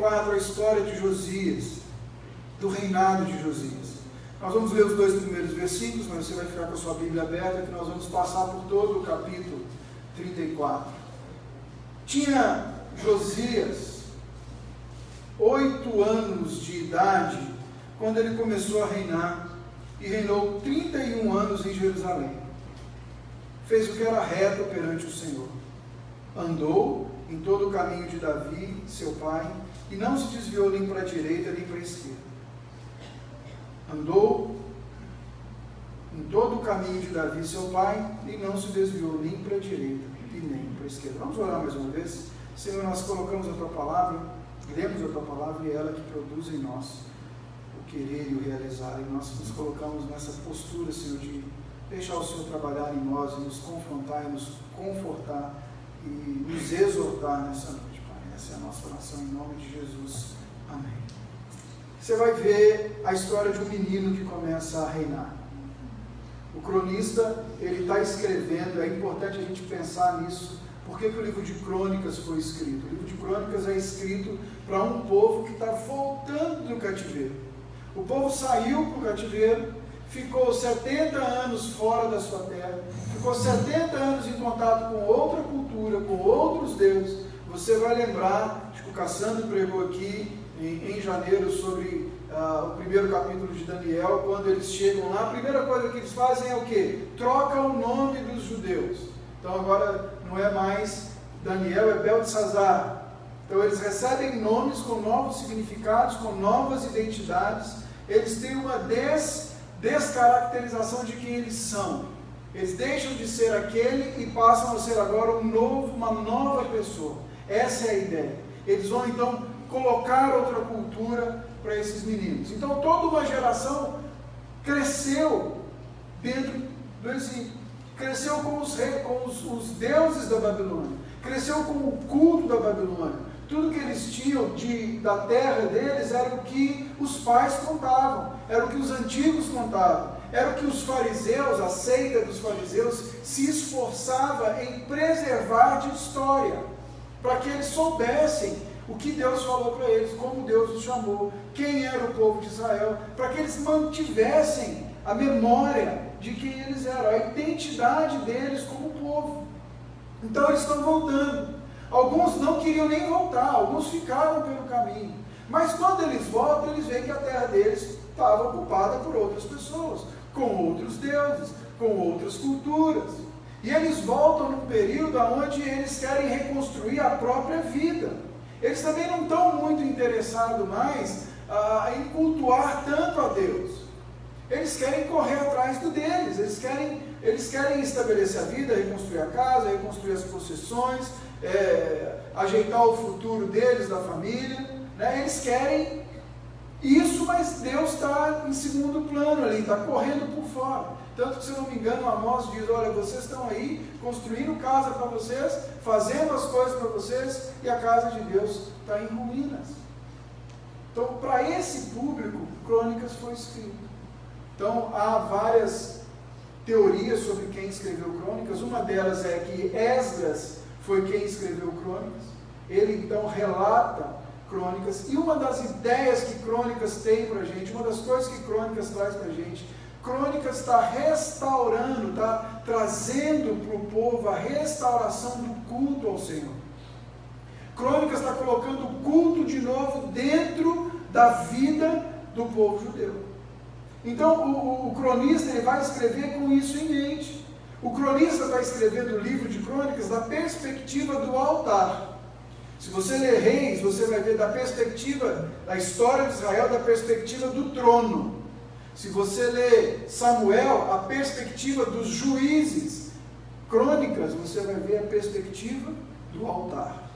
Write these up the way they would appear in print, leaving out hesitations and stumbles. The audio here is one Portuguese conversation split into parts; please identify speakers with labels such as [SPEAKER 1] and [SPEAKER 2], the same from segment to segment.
[SPEAKER 1] 34 a história de Josias, do reinado de Josias. Nós vamos ler os 2 primeiros versículos, mas você vai ficar com a sua Bíblia aberta, que nós vamos passar por todo o capítulo 34. Tinha Josias 8 anos de idade quando ele começou a reinar, e reinou 31 anos em Jerusalém. Fez o que era reto perante o Senhor. Andou em todo o caminho de Davi, seu pai, e não se desviou nem para a direita nem para a esquerda. Andou em todo o caminho de Davi, seu pai, e não se desviou nem para a direita e nem para a esquerda. Vamos orar mais uma vez? Senhor, nós colocamos a Tua Palavra, lemos a Tua Palavra, e é ela que produz em nós o querer e o realizar. E nós nos colocamos nessa postura, Senhor, de deixar o Senhor trabalhar em nós, e nos confrontar, e nos confortar, e nos exortar nessa noite, Pai. Essa é a nossa oração em nome de Jesus. Amém. Você vai ver a história de um menino que começa a reinar. O cronista, ele está escrevendo, é importante a gente pensar nisso. Por que o livro de Crônicas foi escrito? O livro de Crônicas é escrito para um povo que está voltando do cativeiro. O povo saiu para o cativeiro, ficou 70 anos fora da sua terra, ficou 70 anos em contato com outra cultura, com outros deuses. Você vai lembrar, acho que o Cassandro pregou aqui em janeiro sobre o primeiro capítulo de Daniel, quando eles chegam lá, a primeira coisa que eles fazem é o quê? Trocam o nome dos judeus. Então agora não é mais Daniel, é Beltesazar. Então eles recebem nomes com novos significados, com novas identidades. Eles têm uma descaracterização de quem eles são. Eles deixam de ser aquele e passam a ser agora uma nova pessoa. Essa é a ideia. Eles vão então colocar outra cultura para esses meninos. Então toda uma geração cresceu dentro do exílio. Cresceu com os deuses da Babilônia. Cresceu com o culto da Babilônia. Tudo que eles tinham da terra deles era o que os pais contavam, era o que os antigos contavam, era o que os fariseus, a seita dos fariseus, se esforçava em preservar de história, para que eles soubessem o que Deus falou para eles, como Deus os chamou, quem era o povo de Israel, para que eles mantivessem a memória de quem eles eram, a identidade deles como povo. Então eles estão voltando. Alguns não queriam nem voltar, alguns ficaram pelo caminho. Mas quando eles voltam, eles veem que a terra deles estava ocupada por outras pessoas, com outros deuses, com outras culturas. E eles voltam num período onde eles querem reconstruir a própria vida. Eles também não estão muito interessados mais em cultuar tanto a Deus. Eles querem correr atrás do deles, eles querem estabelecer a vida, reconstruir a casa, reconstruir as possessões, ajeitar o futuro deles, da família, né? Eles querem isso, mas Deus está em segundo plano ali, está correndo por fora. Tanto que, se eu não me engano, Amós diz: olha, vocês estão aí construindo casa para vocês, fazendo as coisas para vocês, e a casa de Deus está em ruínas. Então, para esse público, Crônicas foi escrito. Então, há várias teorias sobre quem escreveu Crônicas. Uma delas é que Esdras foi quem escreveu Crônicas. Ele então relata Crônicas, e uma das ideias que Crônicas tem para a gente, uma das coisas que Crônicas traz para a gente, Crônicas está restaurando, está trazendo para o povo a restauração do culto ao Senhor. Crônicas está colocando o culto de novo dentro da vida do povo judeu. Então o cronista ele vai escrever com isso em mente. O cronista está escrevendo o livro de Crônicas da perspectiva do altar. Se você ler Reis, você vai ver da perspectiva da história de Israel, da perspectiva do trono. Se você ler Samuel, a perspectiva dos juízes. Crônicas, você vai ver a perspectiva do altar.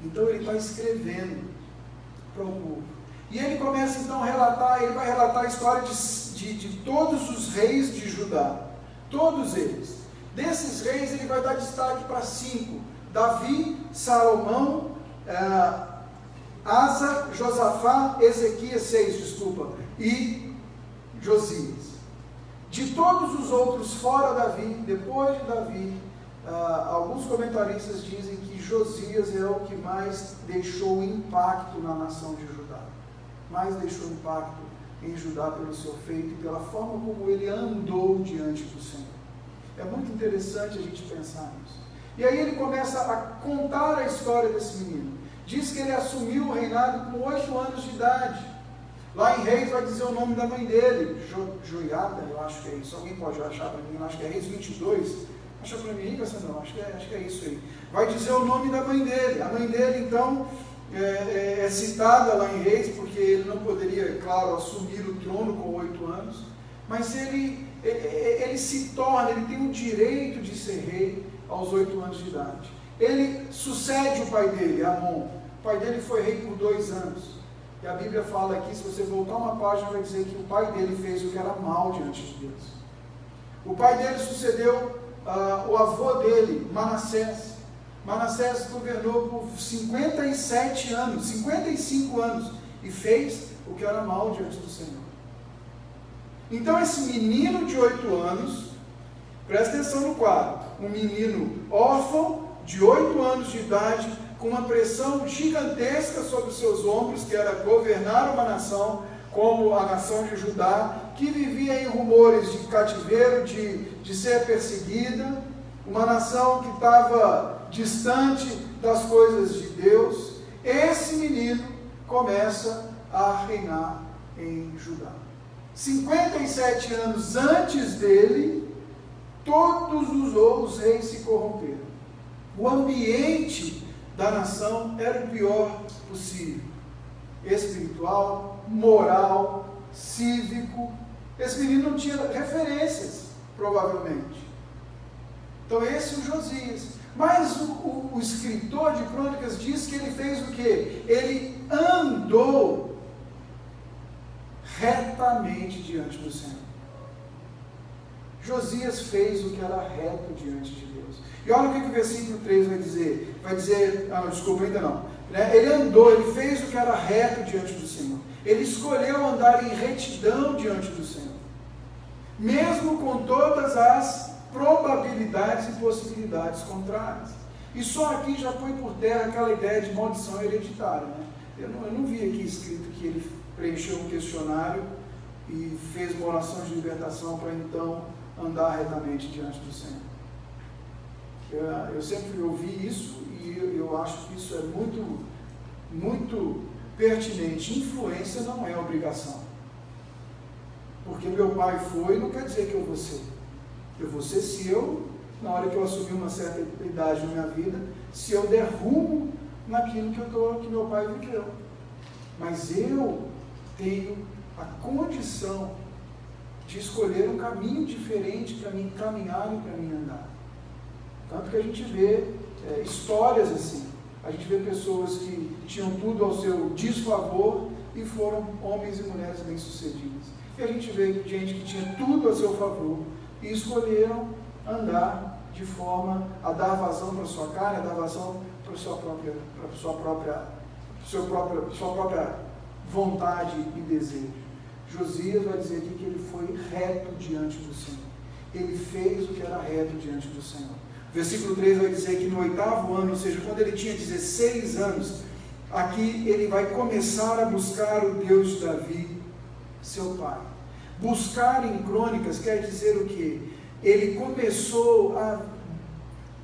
[SPEAKER 1] Então ele está escrevendo para o povo. E ele começa então a relatar, ele vai relatar a história de todos os reis de Judá. Todos eles. Desses reis ele vai dar destaque para 5. Davi, Salomão, Asa, Josafá, Ezequias, 6, e Josias. De todos os outros fora Davi, depois de Davi, alguns comentaristas dizem que Josias é o que mais deixou impacto na nação de Judá. Mais deixou impacto em Judá pelo seu feito e pela forma como ele andou diante do Senhor. É muito interessante a gente pensar nisso. E aí ele começa a contar a história desse menino. Diz que ele assumiu o reinado com 8 anos de idade. Lá em Reis vai dizer o nome da mãe dele, Joiada, eu acho que é isso. Alguém pode achar para mim, eu acho que é Reis 22. Acha para mim, não, acho que é isso aí. Vai dizer o nome da mãe dele. A mãe dele, então, é citada lá em Reis, porque ele não poderia, claro, assumir o trono com 8 anos. Mas ele se torna, ele tem o direito de ser rei aos 8 anos de idade. Ele sucede o pai dele, Amon. O pai dele foi rei por 2 anos. E a Bíblia fala aqui, se você voltar uma página, vai dizer que o pai dele fez o que era mal diante de Deus. O pai dele sucedeu o avô dele, Manassés. Manassés governou por 57 anos, 55 anos, e fez o que era mal diante do Senhor. Então esse menino de 8 anos, presta atenção no quadro, um menino órfão, de 8 anos de idade, com uma pressão gigantesca sobre os seus ombros, que era governar uma nação, como a nação de Judá, que vivia em rumores de cativeiro, de ser perseguida, uma nação que estava distante das coisas de Deus. Esse menino começa a reinar em Judá. 57 anos antes dele, todos os reis se corromperam. O ambiente da nação era o pior possível. Espiritual, moral, cívico. Esse menino não tinha referências, provavelmente. Então esse é o Josias. Mas o escritor de Crônicas diz que ele fez o quê? Ele andou retamente diante do Senhor. Josias fez o que era reto diante de Deus. E olha o que o versículo 3 vai dizer. Vai dizer, desculpa, ainda não. Ele andou, ele fez o que era reto diante do Senhor. Ele escolheu andar em retidão diante do Senhor. Mesmo com todas as probabilidades e possibilidades contrárias. E só aqui já põe por terra aquela ideia de maldição hereditária. Né? Eu não vi aqui escrito que ele preencheu um questionário e fez uma oração de libertação para então andar retamente diante do Senhor. Eu sempre ouvi isso e eu acho que isso é muito, muito pertinente. Influência não é obrigação. Porque meu pai foi, não quer dizer que eu vou ser. Eu vou ser se eu, na hora que eu assumir uma certa idade na minha vida, se eu der rumo naquilo que meu pai viveu. Mas eu tenho a condição de escolher um caminho diferente para mim caminhar e para mim andar. Tanto que a gente vê histórias assim. A gente vê pessoas que tinham tudo ao seu desfavor e foram homens e mulheres bem-sucedidas. E a gente vê gente que tinha tudo a seu favor e escolheram andar de forma a dar vazão para a sua carne, a dar vazão para a sua própria vontade e desejo. Josias vai dizer aqui que ele foi reto diante do Senhor. Ele fez o que era reto diante do Senhor. Versículo 3 vai dizer que no 8º ano, ou seja, quando ele tinha 16 anos, aqui ele vai começar a buscar o Deus de Davi, seu pai. Buscar em Crônicas quer dizer o quê? Ele começou a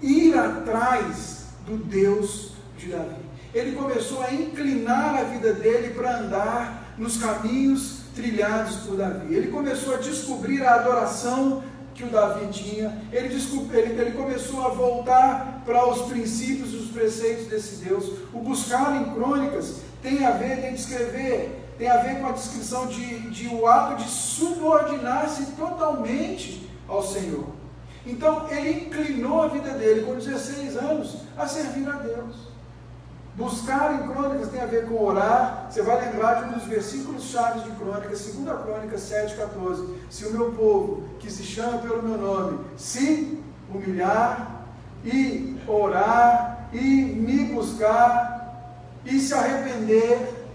[SPEAKER 1] ir atrás do Deus de Davi. Ele começou a inclinar a vida dele para andar nos caminhos trilhados por Davi. Ele começou a descobrir a adoração que o Davi tinha. Ele começou a voltar para os princípios e os preceitos desse Deus. O buscar em Crônicas tem a ver com a descrição de o ato de subordinar-se totalmente ao Senhor. Então, ele inclinou a vida dele com 16 anos a servir a Deus. Buscar em Crônicas tem a ver com orar. Você vai lembrar de um dos versículos chaves de Crônicas, 2 Crônicas 7,14. Se o meu povo, que se chama pelo meu nome, se humilhar e orar e me buscar e se arrepender.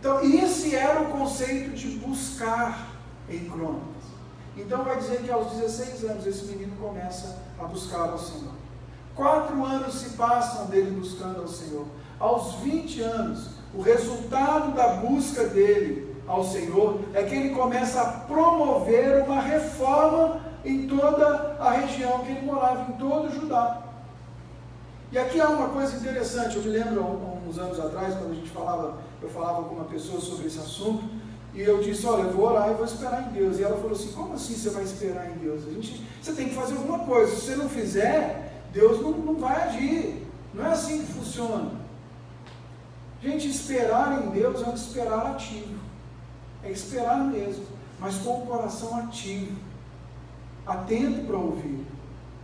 [SPEAKER 1] Então, esse era o conceito de buscar em Crônicas. Então vai dizer que aos 16 anos esse menino começa a buscar ao Senhor. 4 anos se passam dele buscando ao Senhor. Aos 20 anos, o resultado da busca dele ao Senhor é que ele começa a promover uma reforma em toda a região que ele morava, em todo o Judá. E aqui há uma coisa interessante. Eu me lembro, uns anos atrás, quando eu falava com uma pessoa sobre esse assunto, e eu disse, olha, eu vou orar e vou esperar em Deus. E ela falou assim, como assim você vai esperar em Deus? Você tem que fazer alguma coisa. Se você não fizer, Deus não vai agir. Não é assim que funciona. Gente, esperar em Deus é um esperar ativo. É esperar mesmo, mas com o coração ativo. Atento para ouvir.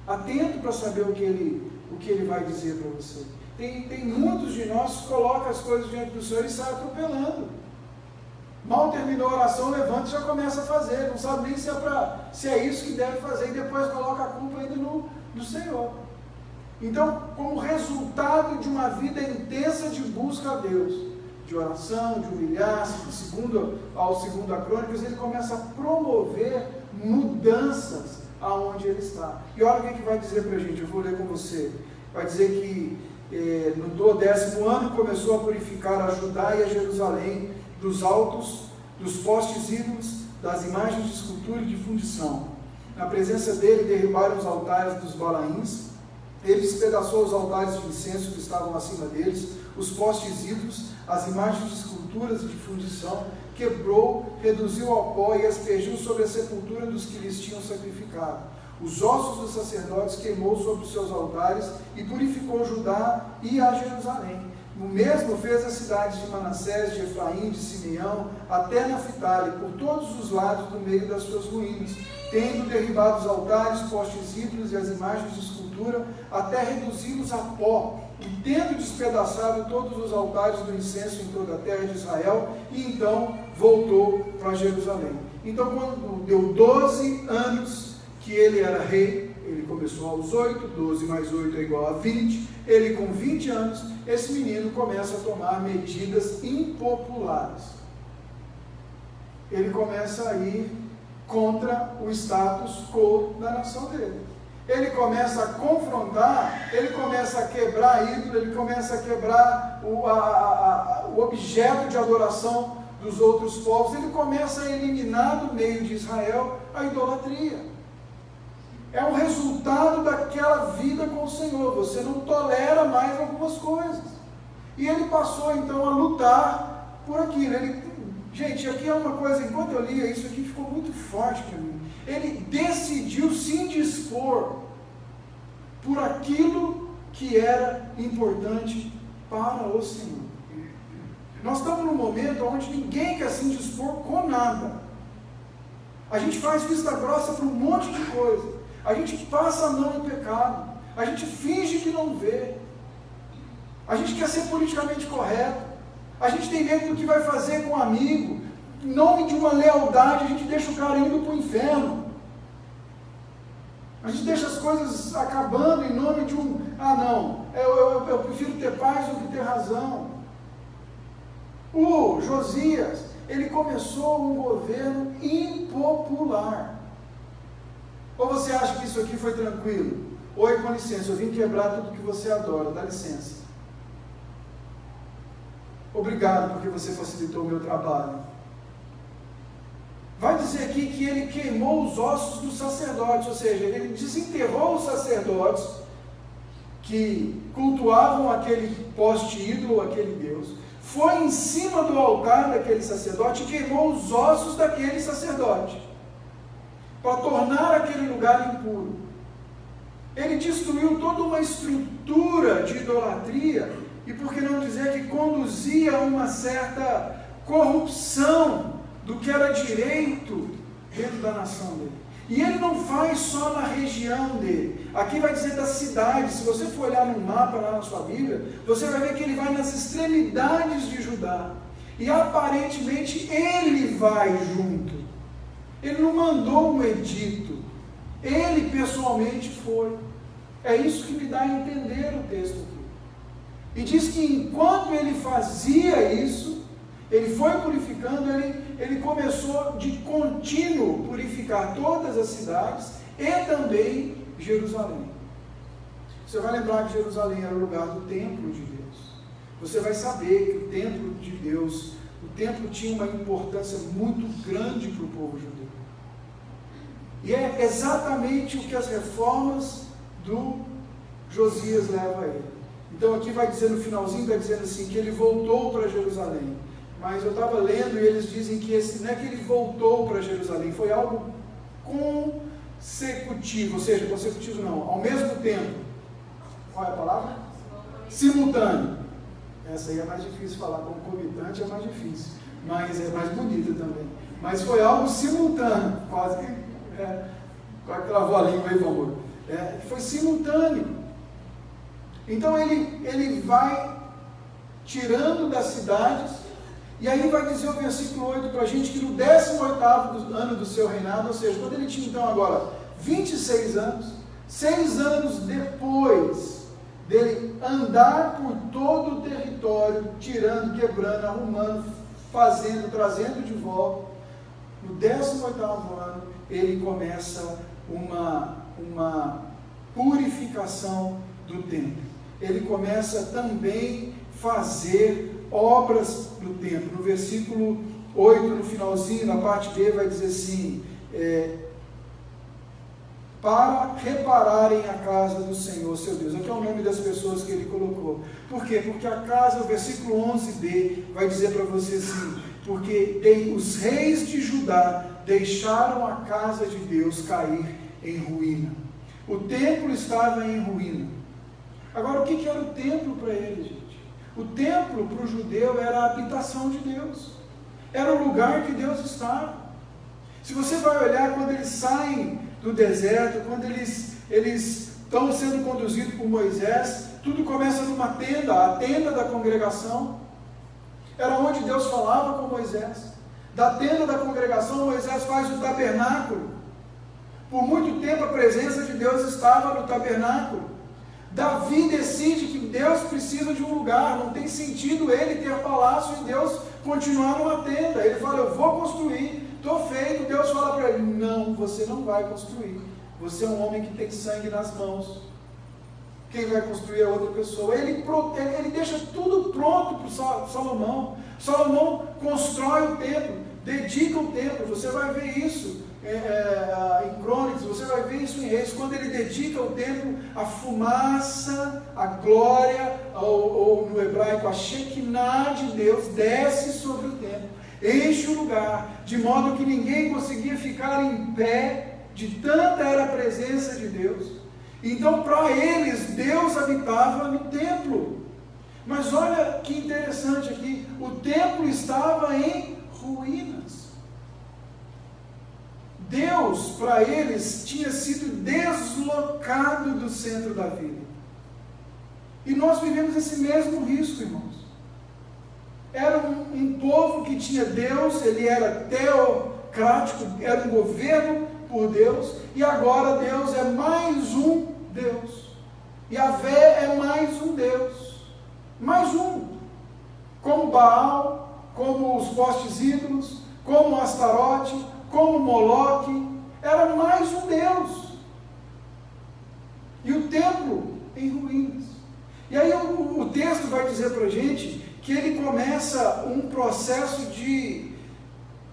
[SPEAKER 1] Atento para saber o que ele vai dizer para você. Tem muitos de nós que colocam as coisas diante do Senhor e saem atropelando. Mal terminou a oração, levanta e já começa a fazer. Não sabe nem se é isso que deve fazer. E depois coloca a culpa ainda no Senhor. Então, como resultado de uma vida intensa de busca a Deus, de oração, de humilhar-se, segundo a Crônicas, ele começa a promover mudanças aonde ele está. E olha o que vai dizer para a gente, eu vou ler com você. Vai dizer que no 10º ano começou a purificar a Judá e a Jerusalém dos altos, dos postes ídolos, das imagens de escultura e de fundição. Na presença dele derribaram os altares dos Balaíns, ele despedaçou os altares de incenso que estavam acima deles, os postes ídolos, as imagens de esculturas e de fundição, quebrou, reduziu ao pó e aspergiu sobre a sepultura dos que lhes tinham sacrificado. Os ossos dos sacerdotes queimou sobre os seus altares e purificou Judá e a Jerusalém. O mesmo fez as cidades de Manassés, de Efraim, de Simeão, até Naftali, por todos os lados do meio das suas ruínas, tendo derribado os altares, postes ídolos e as imagens de escultura, até reduzi-los a pó, e tendo despedaçado todos os altares do incenso em toda a terra de Israel, e então voltou para Jerusalém. Então, quando deu 12 anos que ele era rei, ele começou aos 8, 12 mais 8 é igual a 20, ele com 20 anos, esse menino começa a tomar medidas impopulares. Ele começa a ir contra o status quo da nação dele. Ele começa a confrontar, ele começa a quebrar ídolo, ele começa a quebrar o objeto de adoração dos outros povos, ele começa a eliminar do meio de Israel a idolatria. É o resultado daquela vida com o Senhor. Você não tolera mais algumas coisas. E ele passou então a lutar por aquilo. Gente, aqui é uma coisa, enquanto eu lia isso aqui, ficou muito forte para mim. Ele decidiu se indispor por aquilo que era importante para o Senhor. Nós estamos num momento onde ninguém quer se indispor com nada. A gente faz vista grossa para um monte de coisa. A gente passa a mão em pecado. A gente finge que não vê. A gente quer ser politicamente correto. A gente tem medo do que vai fazer com um amigo. Em nome de uma lealdade, a gente deixa o cara indo para o inferno. A gente deixa as coisas acabando em nome de eu prefiro ter paz do que ter razão. O Josias, ele começou um governo impopular. Ou você acha que isso aqui foi tranquilo? Oi, com licença, eu vim quebrar tudo que você adora, dá licença. Obrigado porque você facilitou o meu trabalho. Vai dizer aqui que ele queimou os ossos dos sacerdotes, ou seja, ele desenterrou os sacerdotes que cultuavam aquele poste ídolo, aquele Deus, foi em cima do altar daquele sacerdote e queimou os ossos daquele sacerdote, para tornar aquele lugar impuro. Ele destruiu toda uma estrutura de idolatria, e por que não dizer que conduzia a uma certa corrupção do que era direito dentro da nação dele. E ele não faz só na região dele. Aqui vai dizer das cidades. Se você for olhar no mapa lá na sua Bíblia, você vai ver que ele vai nas extremidades de Judá. E aparentemente ele vai junto. Ele não mandou um edito. Ele pessoalmente foi. É isso que me dá a entender o texto aqui. E diz que enquanto ele fazia isso, ele foi purificando, ele começou de contínuo purificar todas as cidades e também Jerusalém. você vai lembrar que Jerusalém era o lugar do templo de Deus. Você vai saber que o templo de Deus, o templo tinha uma importância muito grande para o povo judeu. E é exatamente o que as reformas do Josias levam a ele. Então aqui vai dizer no finalzinho, vai dizendo assim, que ele voltou para Jerusalém. Mas eu estava lendo e eles dizem que não é que ele voltou para Jerusalém, foi algo consecutivo, ou seja, consecutivo não, ao mesmo tempo. Qual é a palavra? Simultâneo. Essa aí é mais difícil falar, concomitante é mais difícil, mas é mais bonita também. Mas foi algo simultâneo, quase travou a língua aí, por favor. Foi simultâneo. Então ele vai tirando das cidades, e aí vai dizer o versículo 8 para a gente que no 18º ano do seu reinado, ou seja, quando ele tinha então agora 26 anos, 6 anos depois dele andar por todo o território, tirando, quebrando, arrumando, fazendo, trazendo de volta, no 18º ano, ele começa uma purificação do templo. Ele começa também fazer obras no templo. No versículo 8, no finalzinho, na parte B, vai dizer assim, para repararem a casa do Senhor, seu Deus. Aqui é o nome das pessoas que ele colocou. Por quê? Porque a casa, o versículo 11b, vai dizer para você assim, porque os reis de Judá deixaram a casa de Deus cair em ruína. O templo estava em ruína. Agora, o que era o templo para ele, gente? O templo para o judeu era a habitação de Deus. Era o lugar que Deus estava. Se você vai olhar quando eles saem do deserto, quando eles estão sendo conduzidos por Moisés, tudo começa numa tenda, a tenda da congregação. Era onde Deus falava com Moisés. Da tenda da congregação, Moisés faz o tabernáculo. Por muito tempo a presença de Deus estava no tabernáculo. Davi decide que Deus precisa de um lugar, não tem sentido ele ter palácio e Deus continuar numa tenda. Ele fala, eu vou construir, estou feito. Deus fala para ele, não, você não vai construir. Você é um homem que tem sangue nas mãos. Quem vai construir é outra pessoa. Ele deixa tudo pronto para Salomão. Salomão constrói o templo, dedica o templo. Você vai ver isso em Crônicas, você vai ver isso em Reis. Quando ele dedica o templo, a fumaça, a glória, ou no hebraico, a Shekinah de Deus, desce sobre o templo, enche o lugar, de modo que ninguém conseguia ficar em pé, de tanta era a presença de Deus. Então, para eles, Deus habitava no templo. Mas olha que interessante aqui, o templo estava em ruínas. Deus, para eles, tinha sido deslocado do centro da vida. E nós vivemos esse mesmo risco, irmãos. Era um povo que tinha Deus, ele era teocrático, era um governo por Deus, e agora Deus é mais um Deus. Yahvé é mais um Deus. Mais um. Como Baal, como os postes ídolos, como Astarote, como Moloque, era mais um Deus. E o templo em ruínas. E aí o texto vai dizer para a gente que ele começa um processo de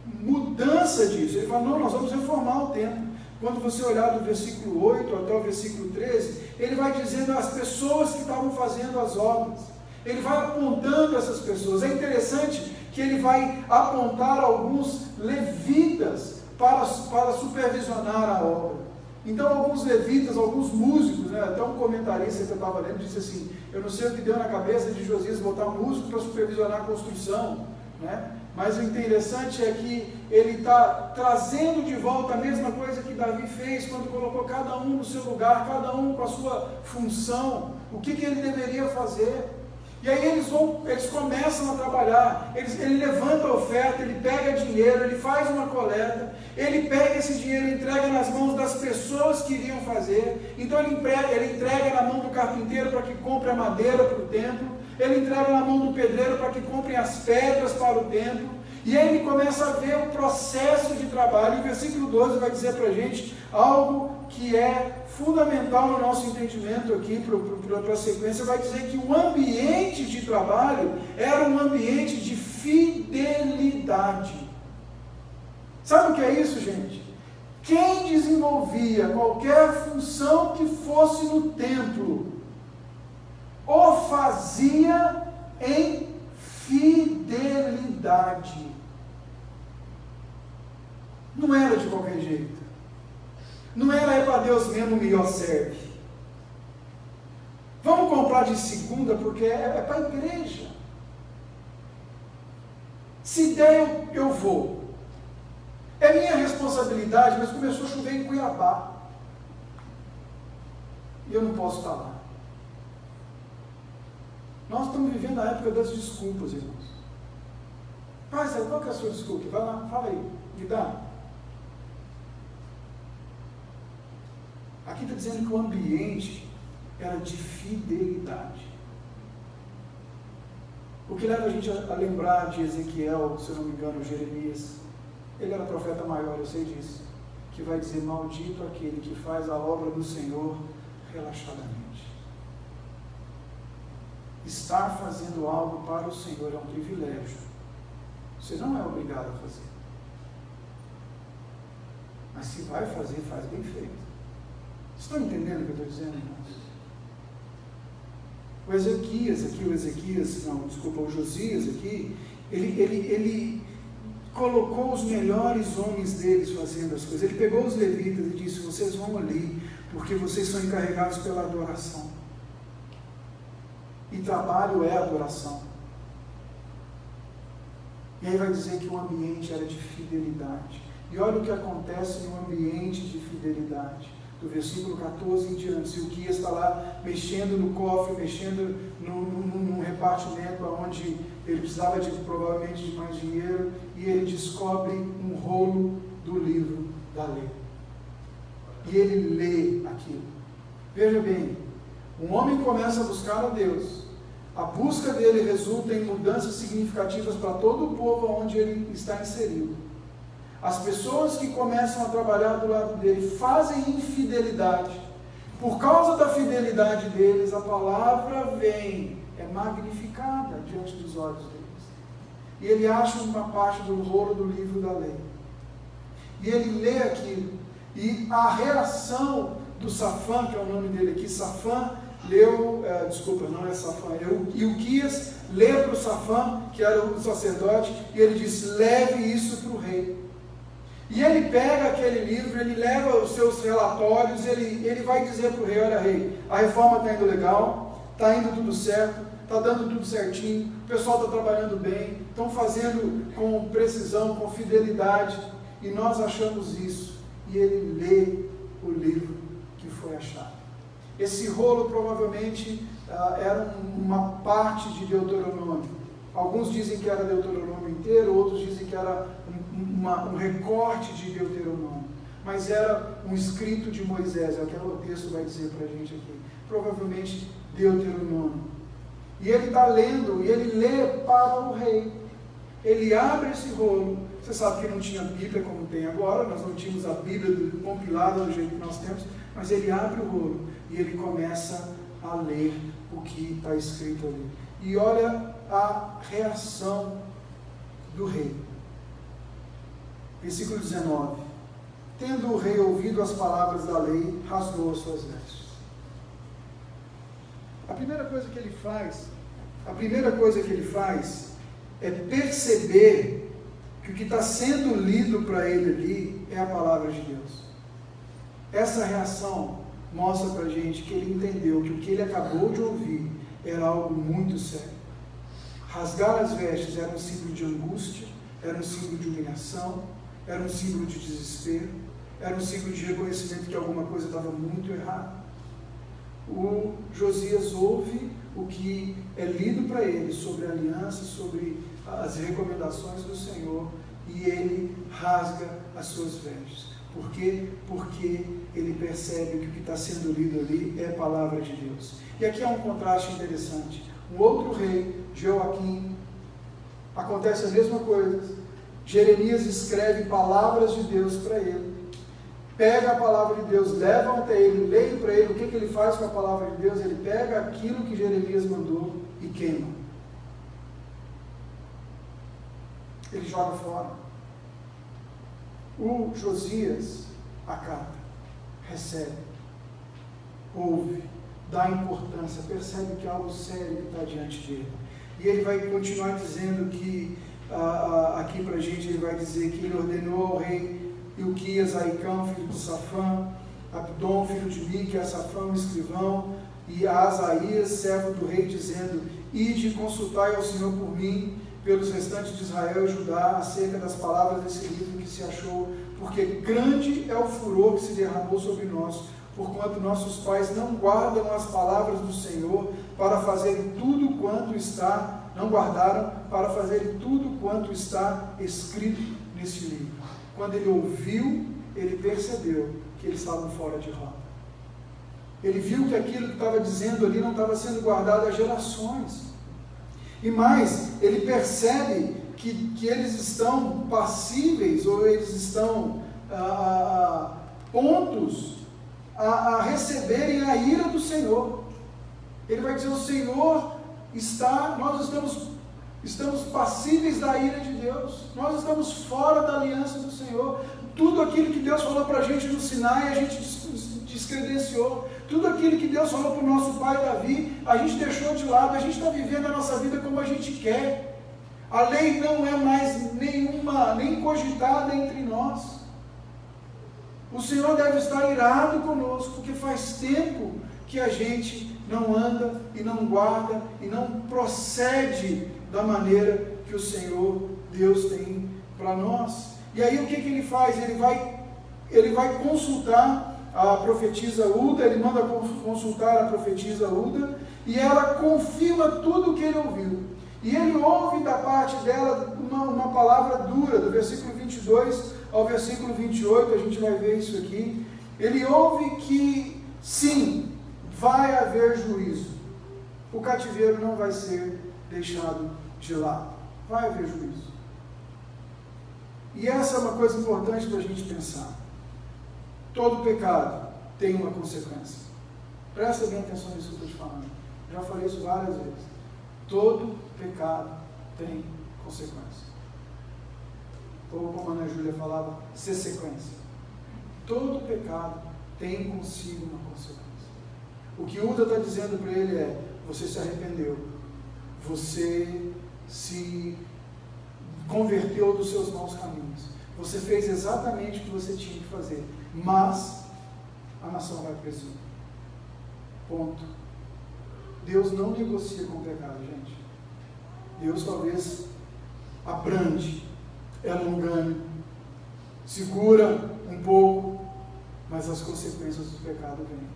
[SPEAKER 1] mudança disso. Ele fala, não, nós vamos reformar o templo. Quando você olhar do versículo 8 até o versículo 13, ele vai dizendo as pessoas que estavam fazendo as obras. Ele vai apontando essas pessoas. É interessante que ele vai apontar alguns levitas para supervisionar a obra. Então, alguns levitas, alguns músicos, até um comentarista que eu estava lendo disse assim, eu não sei o que deu na cabeça de Josias botar músico para supervisionar a construção, mas o interessante é que ele está trazendo de volta a mesma coisa que Davi fez quando colocou cada um no seu lugar, cada um com a sua função, o que ele deveria fazer. E aí eles começam a trabalhar, ele levanta a oferta, ele pega dinheiro, ele faz uma coleta, ele pega esse dinheiro e entrega nas mãos das pessoas que iriam fazer. Então ele entrega na mão do carpinteiro para que compre a madeira para o templo, ele entrega na mão do pedreiro para que comprem as pedras para o templo, e aí ele começa a ver o processo de trabalho. E o versículo 12 vai dizer para a gente algo que é fundamental no nosso entendimento aqui, para a sequência. Vai dizer que o ambiente de trabalho era um ambiente de fidelidade. Sabe o que é isso, gente? Quem desenvolvia qualquer função que fosse no templo, o fazia em fidelidade. Não era de qualquer jeito. Não era para Deus mesmo melhor serve. Vamos comprar de segunda porque é para a igreja. Se der, eu vou. É minha responsabilidade, mas começou a chover em Cuiabá. E eu não posso estar lá. Nós estamos vivendo a época das desculpas, irmãos. Pai, qual que é a sua desculpa? Vai lá, fala aí, me dá. Aqui está dizendo que o ambiente era de fidelidade. O que leva a gente a lembrar de Ezequiel, se eu não me engano, Jeremias. Ele era profeta maior, eu sei disso. Que vai dizer, maldito aquele que faz a obra do Senhor relaxadamente. Estar fazendo algo para o Senhor é um privilégio. Você não é obrigado a fazer. Mas se vai fazer, faz bem feito. Estão entendendo o que eu estou dizendo, irmãos? O Josias aqui, ele colocou os melhores homens deles fazendo as coisas. Ele pegou os levitas e disse, vocês vão ali, porque vocês são encarregados pela adoração. E trabalho é adoração. E aí vai dizer que o ambiente era de fidelidade. E olha o que acontece no ambiente de fidelidade. Do versículo 14 em diante, Silquias está lá mexendo no cofre, mexendo num repartimento onde ele precisava provavelmente de mais dinheiro, e ele descobre um rolo do livro da lei. E ele lê aquilo. Veja bem, um homem começa a buscar a Deus, a busca dele resulta em mudanças significativas para todo o povo onde ele está inserido. As pessoas que começam a trabalhar do lado dele fazem infidelidade. Por causa da fidelidade deles, a palavra vem, é magnificada diante dos olhos deles. E ele acha uma parte do rolo do livro da lei. E ele lê aquilo. E a reação do Safã, que é o nome dele aqui, Safã leu, não é Safã, Ilquias lê para o Safã, que era o sacerdote, e ele diz, leve isso para o rei. E ele pega aquele livro, ele leva os seus relatórios, ele vai dizer para o rei, olha rei, a reforma está indo legal, está indo tudo certo, está dando tudo certinho, o pessoal está trabalhando bem, estão fazendo com precisão, com fidelidade, e nós achamos isso. E ele lê o livro que foi achado. Esse rolo provavelmente era uma parte de Deuteronômio. Alguns dizem que era Deuteronômio inteiro, outros dizem que era um recorte de Deuteronômio. Mas era um escrito de Moisés, é o que o texto vai dizer para a gente aqui. Provavelmente Deuteronômio. E ele está lendo, e ele lê para o rei. Ele abre esse rolo. Você sabe que não tinha Bíblia como tem agora, nós não tínhamos a Bíblia compilada do jeito que nós temos, mas ele abre o rolo e ele começa a ler o que está escrito ali. E olha a reação do rei. Versículo 19. Tendo o rei ouvido as palavras da lei, rasgou as suas vestes. A primeira coisa que ele faz é perceber que o que está sendo lido para ele ali é a palavra de Deus. Essa reação mostra para a gente que ele entendeu que o que ele acabou de ouvir era algo muito sério. Rasgar as vestes era um símbolo de angústia, era um símbolo de humilhação, era um símbolo de desespero, era um símbolo de reconhecimento que alguma coisa estava muito errada. O Josias ouve o que é lido para ele sobre a aliança, sobre as recomendações do Senhor, e ele rasga as suas vestes. Por quê? Porque ele percebe que o que está sendo lido ali é a palavra de Deus. E aqui há um contraste interessante. Um outro rei, Joaquim, acontece a mesma coisa. Jeremias escreve palavras de Deus para ele. Pega a palavra de Deus, leva até ele, leia para ele. O que ele faz com a palavra de Deus? Ele pega aquilo que Jeremias mandou e queima. Ele joga fora. O Josias acata, recebe, ouve, dá importância, percebe que há algo sério que está diante dele. E ele vai continuar dizendo que, aqui para a gente, ele vai dizer que ele ordenou ao rei Ilquias, Aicão, filho de Safã, Abdom, filho de Mique, Safã, escrivão, e a Asaías, servo do rei, dizendo: ide e consultai ao Senhor por mim, pelos restantes de Israel e Judá, acerca das palavras desse livro que se achou, porque grande é o furor que se derramou sobre nós, porquanto nossos pais não guardam as palavras do Senhor para fazerem tudo quanto está, não guardaram para fazerem tudo quanto está escrito neste livro. Quando ele ouviu, ele percebeu que eles estavam fora de rota. Ele viu que aquilo que estava dizendo ali não estava sendo guardado há gerações. E mais, ele percebe que eles estão passíveis, ou eles estão pontos a receberem a ira do Senhor. Ele vai dizer: o Senhor nós estamos passíveis da ira de Deus, nós estamos fora da aliança do Senhor. Tudo aquilo que Deus falou para a gente no Sinai, a gente descredenciou. Tudo aquilo que Deus falou para o nosso pai Davi, a gente deixou de lado. A gente está vivendo a nossa vida como a gente quer. A lei não é mais nem cogitada entre nós. O Senhor deve estar irado conosco, porque faz tempo que a gente não anda e não guarda e não procede da maneira que o Senhor Deus tem para nós. E aí o que ele faz? Ele vai consultar a profetisa Uda, ele manda consultar a profetisa Uda, e ela confirma tudo o que ele ouviu. E ele ouve da parte dela uma palavra dura, do versículo 22 ao versículo 28, a gente vai ver isso aqui. Ele ouve que, sim, vai haver juízo. O cativeiro não vai ser deixado de lado. Vai haver juízo. E essa é uma coisa importante para a gente pensar. Todo pecado tem uma consequência. Presta bem atenção nisso que eu estou te falando. Já falei isso várias vezes. Todo pecado tem consequência. Ou como a Ana Júlia falava, sequência. Todo pecado tem consigo uma consequência. O que Uda está dizendo para ele é: você se arrependeu, você se converteu dos seus maus caminhos, você fez exatamente o que você tinha que fazer, mas a nação vai para o exílio. Ponto. Deus não negocia com o pecado, gente. Deus talvez abrande, é longânimo, segura um pouco, mas as consequências do pecado vêm.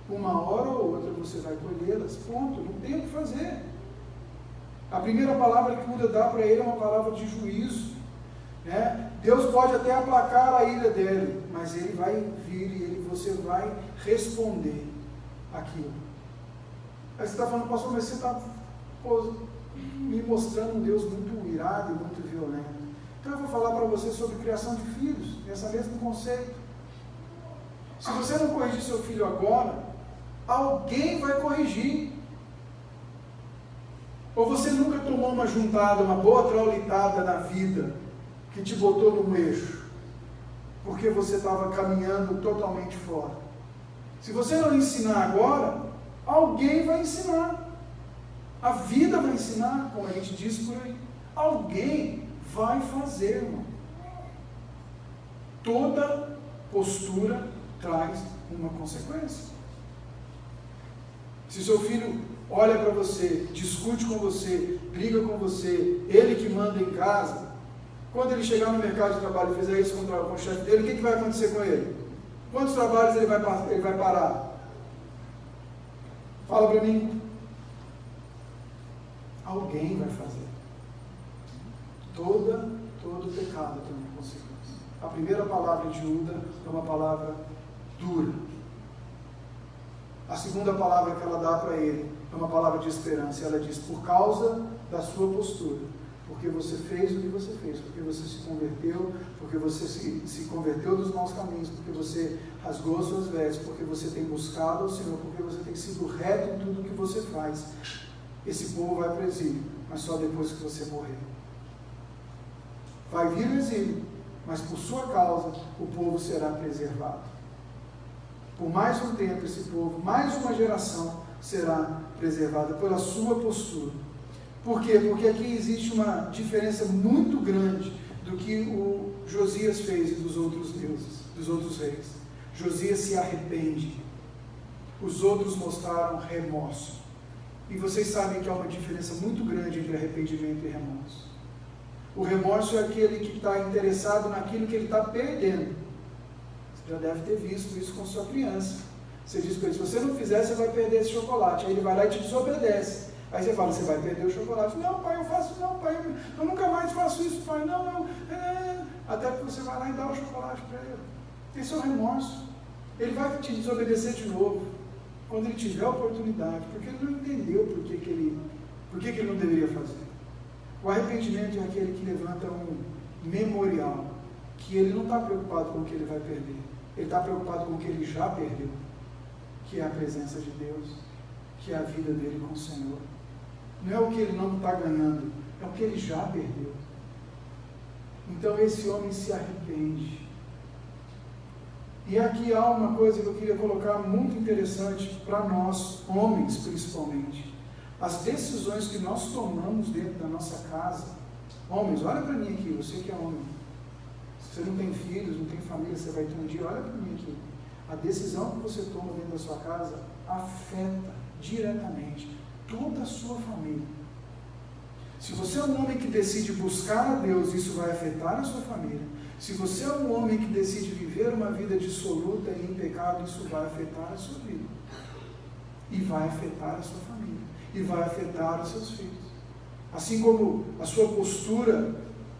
[SPEAKER 1] Uma hora ou outra você vai colhê-las, ponto, não tem o que fazer. A primeira palavra que Uda dá para ele é uma palavra de juízo. Deus pode até aplacar a ira dele, mas ele vai vir e você vai responder aquilo. Aí você está falando: pastor, mas você está me mostrando um Deus muito irado e muito violento. Então eu vou falar para você sobre criação de filhos, nesse mesmo conceito. Se você não corrigir seu filho agora, alguém vai corrigir. Ou você nunca tomou uma juntada, uma boa traulitada na vida, que te botou no eixo, porque você estava caminhando totalmente fora. Se você não ensinar agora, alguém vai ensinar. A vida vai ensinar, como a gente diz por aí. Alguém vai fazer, irmão. Toda postura traz uma consequência. Se seu filho olha para você, discute com você, briga com você, ele que manda em casa, quando ele chegar no mercado de trabalho e fizer isso com o chefe dele, o que vai acontecer com ele? Quantos trabalhos ele vai parar? Fala para mim. Alguém vai fazer. Todo pecado tem uma consequência. A primeira palavra de Uda é uma palavra dura. A segunda palavra que ela dá para ele é uma palavra de esperança. Ela diz: por causa da sua postura, porque você fez o que você fez, porque você se converteu, porque você se converteu dos maus caminhos, porque você rasgou as suas vestes, porque você tem buscado ao Senhor, porque você tem sido reto em tudo que você faz. Esse povo vai para o exílio, mas só depois que você morrer. Vai vir o exílio, mas por sua causa o povo será preservado. Por mais um tempo esse povo, mais uma geração será preservada pela sua postura. Por quê? Porque aqui existe uma diferença muito grande do que o Josias fez e dos outros deuses, dos outros reis. Josias se arrepende. Os outros mostraram remorso. E vocês sabem que há uma diferença muito grande entre arrependimento e remorso. O remorso é aquele que está interessado naquilo que ele está perdendo. Você já deve ter visto isso com sua criança. Você diz para ele, se você não fizer, você vai perder esse chocolate. Aí ele vai lá e te desobedece. Aí você fala, você vai perder o chocolate. Não, pai, eu faço, não, pai, eu nunca mais faço isso, pai, não, até que você vai lá e dá o chocolate para ele. Esse é o remorso. Ele vai te desobedecer de novo, quando ele tiver a oportunidade, porque ele não entendeu por que ele não deveria fazer. O arrependimento é aquele que levanta um memorial, que ele não está preocupado com o que ele vai perder, ele está preocupado com o que ele já perdeu, que é a presença de Deus, que é a vida dele com o Senhor. Não é o que ele não está ganhando, é o que ele já perdeu. Então esse homem se arrepende. E aqui há uma coisa que eu queria colocar muito interessante para nós, homens principalmente. As decisões que nós tomamos dentro da nossa casa. Homens, olha para mim aqui, você que é homem. Se você não tem filhos, não tem família, você vai ter um dia, olha para mim aqui. A decisão que você toma dentro da sua casa afeta diretamente toda a sua família. Se você é um homem que decide buscar a Deus, isso vai afetar a sua família. Se você é um homem que decide viver uma vida dissoluta e em pecado, isso vai afetar a sua vida. E vai afetar a sua família. E vai afetar os seus filhos. Assim como a sua postura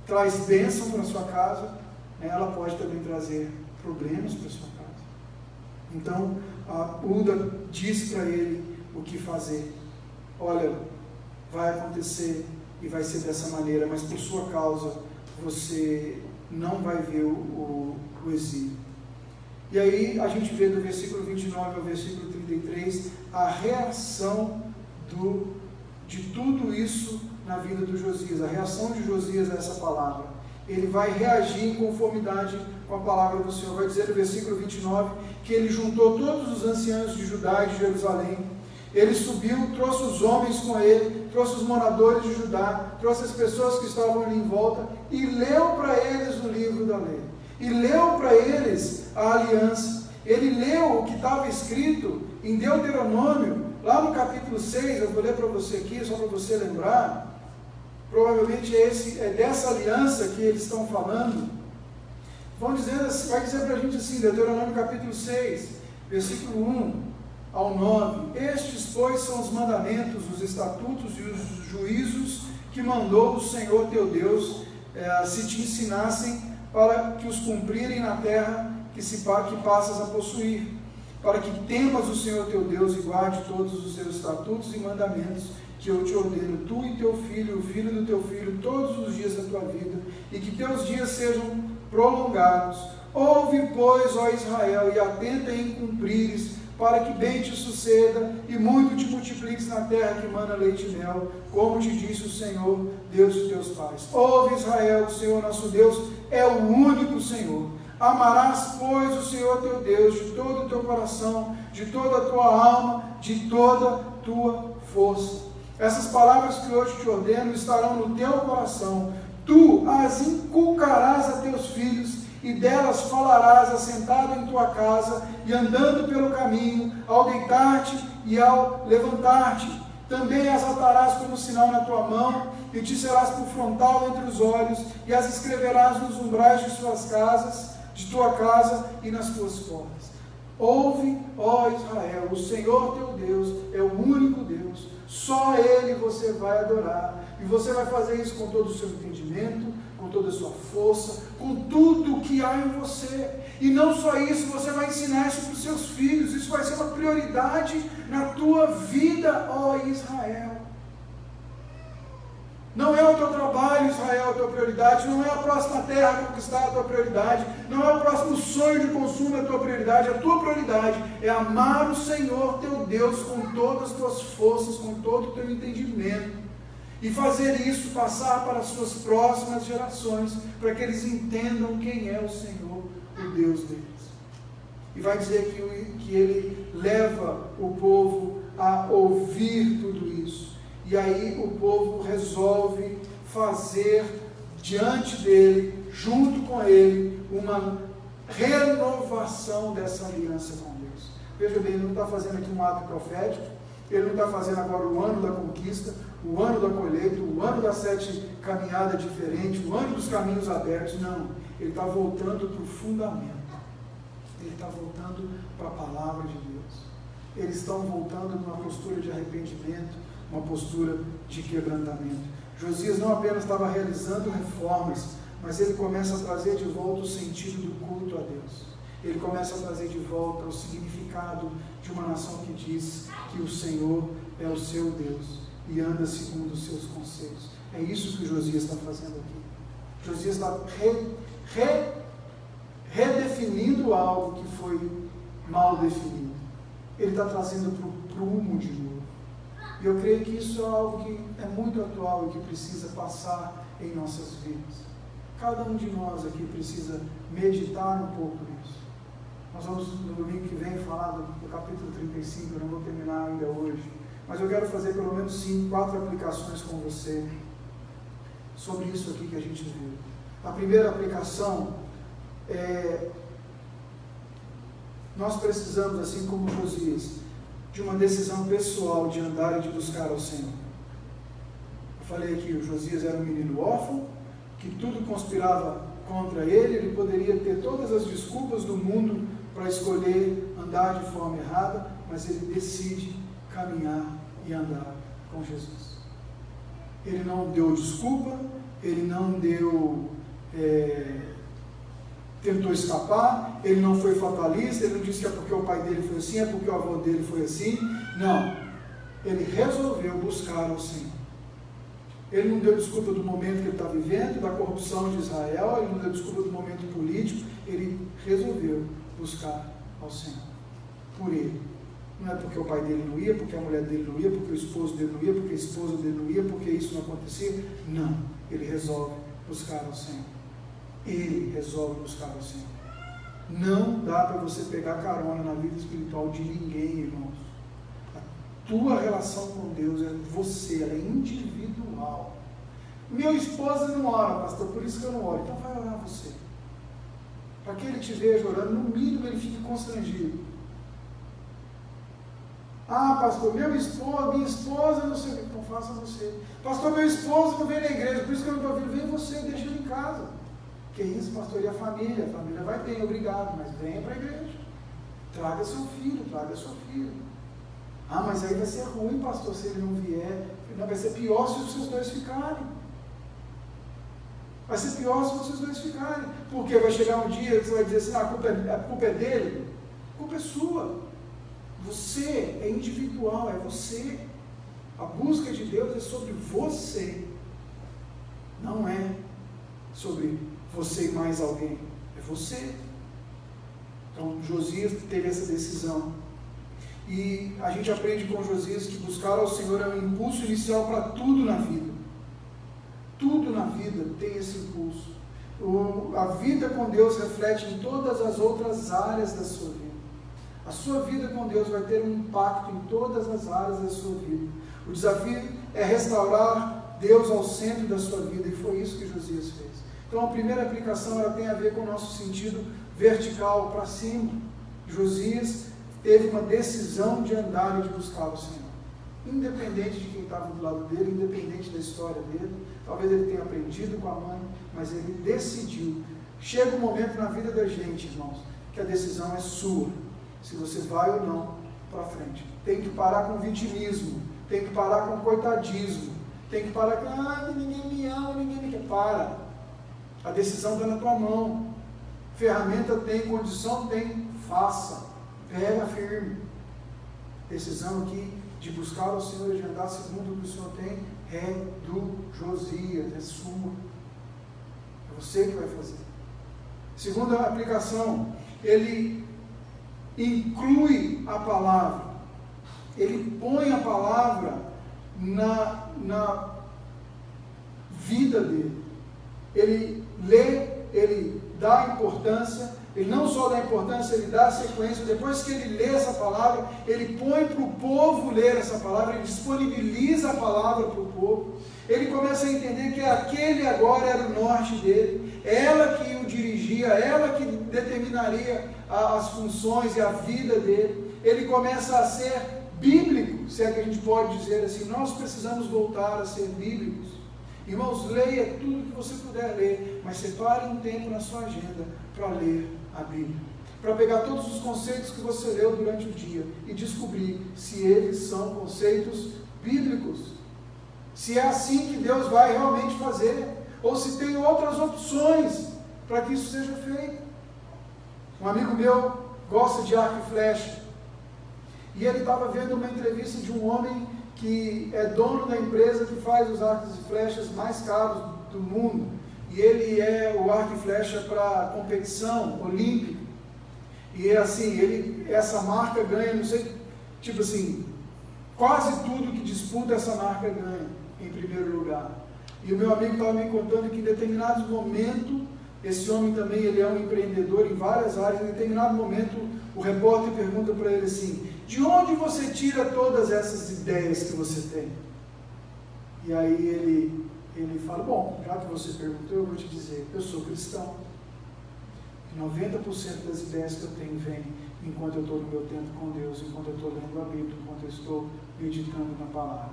[SPEAKER 1] traz bênção para a sua casa, ela pode também trazer problemas para a sua casa. Então, a Uda diz para ele o que fazer. Olha, vai acontecer e vai ser dessa maneira, mas por sua causa você não vai ver o exílio. E aí a gente vê do versículo 29 ao versículo 33 a reação de tudo isso na vida do Josias. A reação de Josias a essa palavra. Ele vai reagir em conformidade com a palavra do Senhor. Vai dizer no versículo 29 que ele juntou todos os anciãos de Judá e de Jerusalém. Ele subiu, trouxe os homens com ele, trouxe os moradores de Judá, trouxe as pessoas que estavam ali em volta e leu para eles o livro da lei. E leu para eles a aliança. Ele leu o que estava escrito em Deuteronômio, lá no capítulo 6, eu vou ler para você aqui, só para você lembrar. Provavelmente é dessa aliança que eles estão falando. Vai dizer para a gente assim, Deuteronômio capítulo 6, versículo 1 ao 9, estes, pois, são os mandamentos, os estatutos e os juízos que mandou o Senhor teu Deus, se te ensinassem, para que os cumprirem na terra que passas a possuir, para que temas o Senhor teu Deus e guarde todos os seus estatutos e mandamentos que eu te ordeno, tu e teu filho, o filho do teu filho, todos os dias da tua vida, e que teus dias sejam prolongados. Ouve, pois, ó Israel, e atenta em cumprires, para que bem te suceda e muito te multipliques na terra que mana leite e mel, como te disse o Senhor, Deus de teus pais. Ouve, Israel, o Senhor nosso Deus é o único Senhor. Amarás, pois, o Senhor teu Deus de todo o teu coração, de toda a tua alma, de toda a tua força. Essas palavras que hoje te ordeno estarão no teu coração. Tu as inculcarás a teus filhos, e delas falarás assentado em tua casa e andando pelo caminho, ao deitar-te e ao levantar-te. Também as atarás como sinal na tua mão, e te serás por frontal entre os olhos, e as escreverás nos umbrais de suas casas, de tua casa e nas tuas portas. Ouve, ó Israel, o Senhor teu Deus é o único Deus, só Ele você vai adorar, e você vai fazer isso com todo o seu entendimento, com toda a sua força, com tudo o que há em você. E não só isso, você vai ensinar isso para os seus filhos, isso vai ser uma prioridade na tua vida, ó Israel. Não é o teu trabalho, Israel, a tua prioridade. Não é a próxima terra conquistar a tua prioridade. Não é o próximo sonho de consumo a tua prioridade. A tua prioridade é amar o Senhor teu Deus com todas as tuas forças, com todo o teu entendimento. E fazer isso passar para as suas próximas gerações, para que eles entendam quem é o Senhor, o Deus deles. E vai dizer que ele leva o povo a ouvir tudo isso. E aí o povo resolve fazer diante dele, junto com ele, uma renovação dessa aliança com Deus. Veja bem, ele não está fazendo aqui um ato profético, ele não está fazendo agora o ano da conquista, o ano da colheita, o ano das 7 caminhadas diferentes, o ano dos caminhos abertos. Não, ele está voltando para o fundamento. Ele está voltando para a palavra de Deus. Eles estão voltando numa postura de arrependimento, uma postura de quebrantamento. Josias não apenas estava realizando reformas, mas ele começa a trazer de volta o sentido do culto a Deus. Ele começa a trazer de volta o significado de uma nação que diz que o Senhor é o seu Deus e anda segundo os seus conselhos. É isso que o Josias está fazendo aqui. Josias está redefinindo algo que foi mal definido. Ele está trazendo para o prumo de novo. E eu creio que isso é algo que é muito atual e que precisa passar em nossas vidas. Cada um de nós aqui precisa meditar um pouco nisso. Nós vamos no domingo que vem falar do capítulo 35, eu não vou terminar ainda hoje, mas eu quero fazer pelo menos 4 aplicações com você sobre isso aqui que a gente viu. A primeira aplicação é: nós precisamos, assim como Josias, de uma decisão pessoal de andar e de buscar ao Senhor. Eu falei aqui, o Josias era um menino órfão, que tudo conspirava contra ele, ele poderia ter todas as desculpas do mundo para escolher andar de forma errada, mas ele decide caminhar e andar com Jesus. Ele não deu desculpa, ele não tentou escapar, ele não foi fatalista, ele não disse que é porque o pai dele foi assim, é porque o avô dele foi assim. Não, ele resolveu buscar ao Senhor. Ele não deu desculpa do momento que ele está vivendo, da corrupção de Israel, ele não deu desculpa do momento político, ele resolveu buscar ao Senhor, por ele. Não é porque o pai dele não ia, porque a mulher dele não ia, porque o esposo dele não ia, porque a esposa dele não ia, porque isso não acontecia. Não, ele resolve buscar ao Senhor. Ele resolve buscar ao Senhor. Não dá para você pegar carona na vida espiritual de ninguém, irmãos. A tua relação com Deus é você, ela é individual. Meu esposo não ora, pastor, por isso que eu não oro. Então vai orar você. Para que ele te veja orando, no mínimo ele fique constrangido. Ah, pastor, minha esposa, não sei o que. Então faça você. Pastor, meu esposo não vem na igreja, por isso que eu não estou ouvindo. Vem você, deixa ele em casa. Que isso, pastor, e a família vai bem, obrigado, mas venha para a igreja. Traga seu filho, traga sua filha. Ah, mas aí vai ser ruim, pastor, se ele não vier. Não, vai ser pior se vocês dois ficarem. Vai ser pior se vocês dois ficarem. Porque vai chegar um dia que você vai dizer assim, a culpa é dele. A culpa é sua. Você é individual, é você. A busca de Deus é sobre você. Não é sobre você e mais alguém. É você. Então, Josias teve essa decisão. E a gente aprende com Josias que buscar ao Senhor é um impulso inicial para tudo na vida. Tudo na vida tem esse impulso. A vida com Deus reflete em todas as outras áreas da sua vida. A sua vida com Deus vai ter um impacto em todas as áreas da sua vida. O desafio é restaurar Deus ao centro da sua vida, e foi isso que Josias fez. Então a primeira aplicação ela tem a ver com o nosso sentido vertical para cima. Josias teve uma decisão de andar e de buscar o Senhor. Independente de quem estava do lado dele, independente da história dele, talvez ele tenha aprendido com a mãe, mas ele decidiu. Chega um momento na vida da gente, irmãos, que a decisão é sua, se você vai ou não para frente. Tem que parar com o vitimismo, tem que parar com o coitadismo, tem que parar com, ninguém me ama, ninguém me quer. Para. A decisão está na tua mão. Ferramenta tem, condição tem, faça. Pega firme. Decisão aqui de buscar o Senhor e de andar segundo o que o Senhor tem, é do Josias, é sua. É você que vai fazer. Segunda aplicação, ele inclui a palavra. Ele põe a palavra na vida dele. Ele lê, ele dá importância. Ele não só dá importância, ele dá sequência. Depois que ele lê essa palavra, ele põe para o povo ler essa palavra, ele disponibiliza a palavra para o povo. Ele começa a entender que aquele agora era o norte dele, ela que o dirigia, ela que determinaria as funções e a vida dele. Ele começa a ser bíblico, se é que a gente pode dizer assim. Nós precisamos voltar a ser bíblicos. Irmãos, leia tudo que você puder ler, mas separe um tempo na sua agenda para ler a Bíblia, para pegar todos os conceitos que você leu durante o dia e descobrir se eles são conceitos bíblicos, se é assim que Deus vai realmente fazer, ou se tem outras opções para que isso seja feito. Um amigo meu gosta de arco e flecha, e ele estava vendo uma entrevista de um homem que é dono da empresa que faz os arcos e flechas mais caros do mundo, e ele é o arco e flecha para competição olímpica, e assim, essa marca ganha, não sei, tipo assim, quase tudo que disputa essa marca ganha, em primeiro lugar. E o meu amigo estava me contando que em determinados momentos, esse homem também, ele é um empreendedor em várias áreas, em determinado momento, o repórter pergunta para ele assim: de onde você tira todas essas ideias que você tem? E aí ele fala: bom, já que você perguntou, eu vou te dizer, eu sou cristão. 90% das ideias que eu tenho vêm enquanto eu estou no meu tempo com Deus, enquanto eu estou lendo a Bíblia, enquanto eu estou meditando na palavra.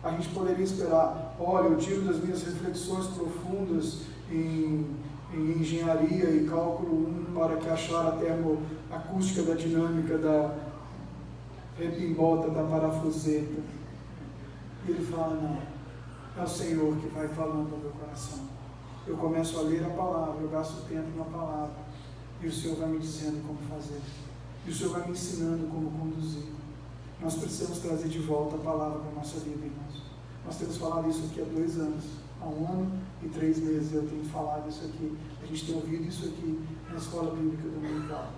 [SPEAKER 1] A gente poderia esperar: olha, eu tiro das minhas reflexões profundas em engenharia e cálculo 1 para que achar a termoacústica da dinâmica da repimbota da parafuseta. E ele fala: não, é o Senhor que vai falando ao meu coração. Eu começo a ler a palavra, eu gasto tempo na palavra, e o Senhor vai me dizendo como fazer, e o Senhor vai me ensinando como conduzir. Nós precisamos trazer de volta a palavra para a nossa vida, irmãos. Nós temos falado isso aqui há 2 anos, há 1 ano e 3 meses eu tenho falado isso aqui, a gente tem ouvido isso aqui na escola bíblica dominical.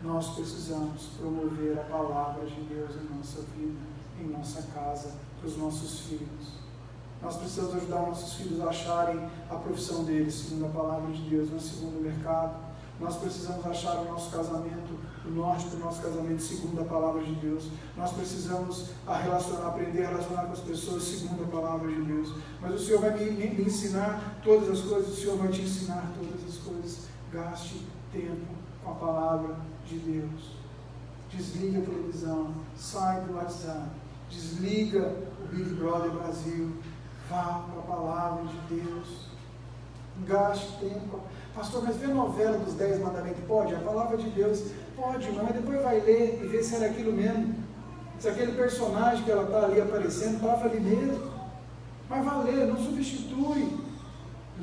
[SPEAKER 1] Nós precisamos promover a palavra de Deus em nossa vida, em nossa casa, para os nossos filhos. Nós precisamos ajudar nossos filhos a acharem a profissão deles, segundo a palavra de Deus, não segundo o mercado. Nós precisamos achar o nosso casamento, o norte do nosso casamento, segundo a palavra de Deus. Nós precisamos aprender a relacionar com as pessoas, segundo a palavra de Deus. Mas o Senhor vai me ensinar todas as coisas, o Senhor vai te ensinar todas as coisas. Gaste tempo com a palavra de Deus. Desliga a televisão, sai do WhatsApp, desliga o Big Brother Brasil, vá para a palavra de Deus. Gaste tempo. Pastor, mas ver a novela dos 10 mandamentos pode? A palavra de Deus pode, mas depois vai ler e ver se era aquilo mesmo. Se aquele personagem que ela está ali aparecendo estava ali mesmo. Mas vai ler, não substitui.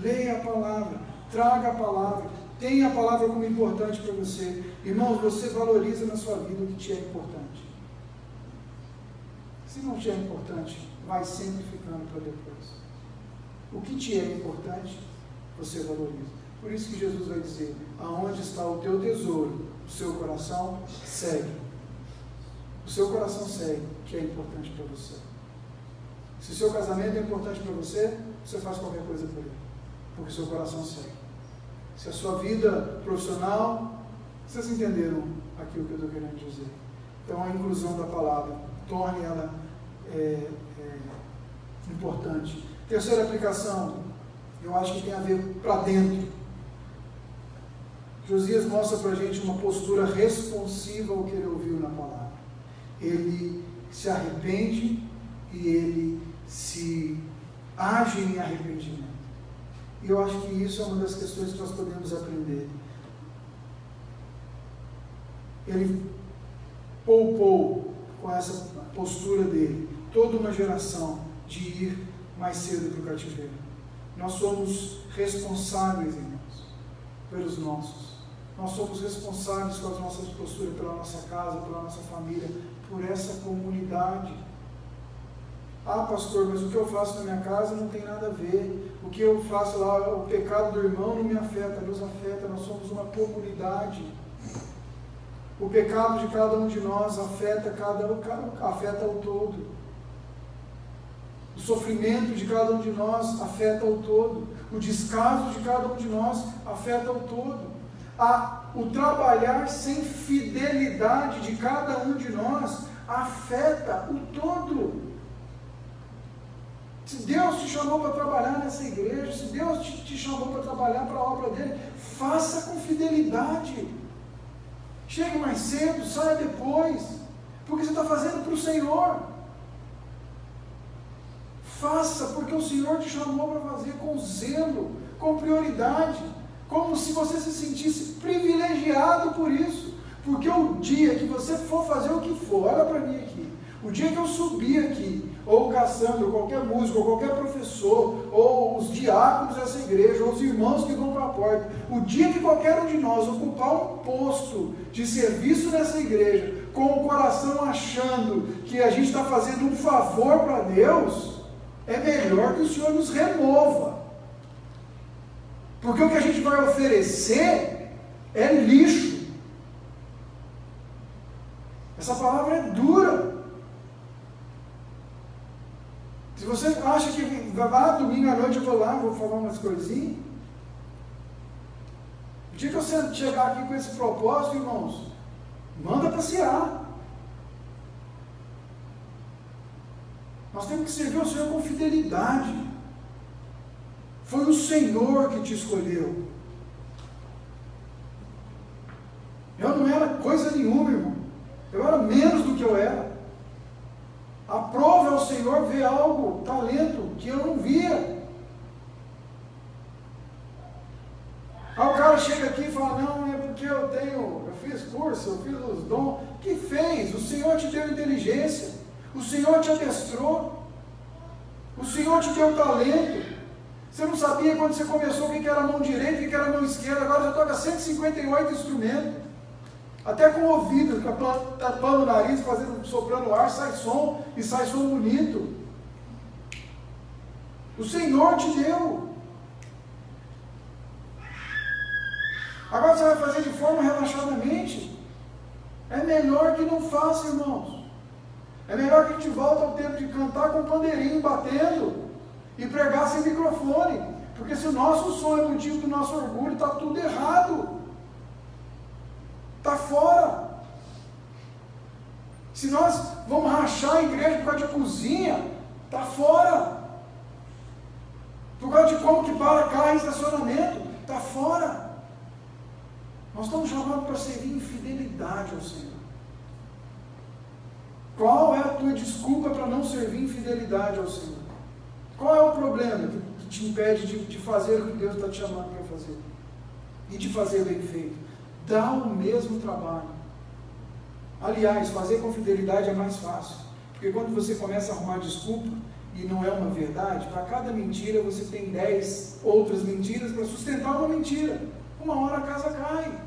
[SPEAKER 1] Leia a palavra, traga a palavra, tenha a palavra como importante para você. Irmãos, você valoriza na sua vida o que te é importante. Se não te é importante, vai sempre ficando para depois. O que te é importante, você valoriza. Por isso que Jesus vai dizer: aonde está o teu tesouro, o seu coração segue. O seu coração segue o que é importante para você. Se o seu casamento é importante para você, você faz qualquer coisa por ele, porque o seu coração segue. Se a sua vida profissional, vocês entenderam aquilo que eu estou querendo dizer. Então a inclusão da palavra, torne ela importante. Terceira aplicação, eu acho que tem a ver para dentro. Josias mostra para a gente uma postura responsiva ao que ele ouviu na palavra. Ele se arrepende e ele se age em arrependimento. E eu acho que isso é uma das questões que nós podemos aprender. Ele poupou, com essa postura dele, toda uma geração de ir mais cedo para o cativeiro. Nós somos responsáveis, irmãos, pelos nossos. Nós somos responsáveis com as nossas posturas, pela nossa casa, pela nossa família, por essa comunidade. Ah, pastor, mas o que eu faço na minha casa não tem nada a ver. O que eu faço lá, o pecado do irmão não me afeta, nos afeta, nós somos uma comunidade. O pecado de cada um de nós afeta o todo. O sofrimento de cada um de nós afeta o todo. O descaso de cada um de nós afeta o todo. O trabalhar sem fidelidade de cada um de nós afeta o todo. Se Deus te chamou para trabalhar nessa igreja, se Deus te chamou para trabalhar para a obra dele, faça com fidelidade. Chegue mais cedo, saia depois, porque você está fazendo para o Senhor. Faça, porque o Senhor te chamou para fazer com zelo, com prioridade, como se você se sentisse privilegiado por isso. Porque o dia que você for fazer o que for, olha para mim aqui, o dia que eu subir aqui, ou o Cassandro, ou qualquer músico, ou qualquer professor, ou os diáconos dessa igreja, ou os irmãos que vão para a porta, o dia que qualquer um de nós ocupar um posto de serviço nessa igreja, com o coração achando que a gente está fazendo um favor para Deus, é melhor que o Senhor nos remova. Porque o que a gente vai oferecer é lixo. Essa palavra é dura. Se você acha que domingo à noite eu vou lá, vou falar umas coisinhas, o dia que você chegar aqui com esse propósito, irmãos, manda passear. Nós temos que servir ao Senhor com fidelidade. Foi o Senhor que te escolheu. Eu não era coisa nenhuma, irmão. Eu era menos do que eu era. Aprove ao Senhor ver algo, talento, que eu não via. Aí o cara chega aqui e fala, não, é porque eu fiz curso, eu fiz os dons. Que fez? O Senhor te deu inteligência. O Senhor te adestrou. O Senhor te deu talento. Você não sabia quando você começou o que era a mão direita e o que era a mão esquerda. Agora já toca 158 instrumentos. Até com o ouvido, tapando o nariz, soprando ar, sai som, e sai som bonito. O Senhor te deu. Agora você vai fazer de forma relaxadamente. É melhor que não faça, irmãos. É melhor que a gente volte ao tempo de cantar com o pandeirinho batendo e pregar sem microfone. Porque se o nosso som é motivo do nosso orgulho, está tudo errado. Está fora. Se nós vamos rachar a igreja por causa de cozinha, está fora. Por causa de como que para carro em estacionamento, está fora. Nós estamos chamados para servir em fidelidade ao Senhor. Qual é a tua desculpa para não servir em fidelidade ao Senhor? Qual é o problema que te impede de fazer o que Deus está te chamando para fazer? E de fazer bem feito? Dá o mesmo trabalho. Aliás, fazer com fidelidade é mais fácil. Porque quando você começa a arrumar desculpa, e não é uma verdade, para cada mentira você tem 10 outras mentiras para sustentar uma mentira. Uma hora a casa cai.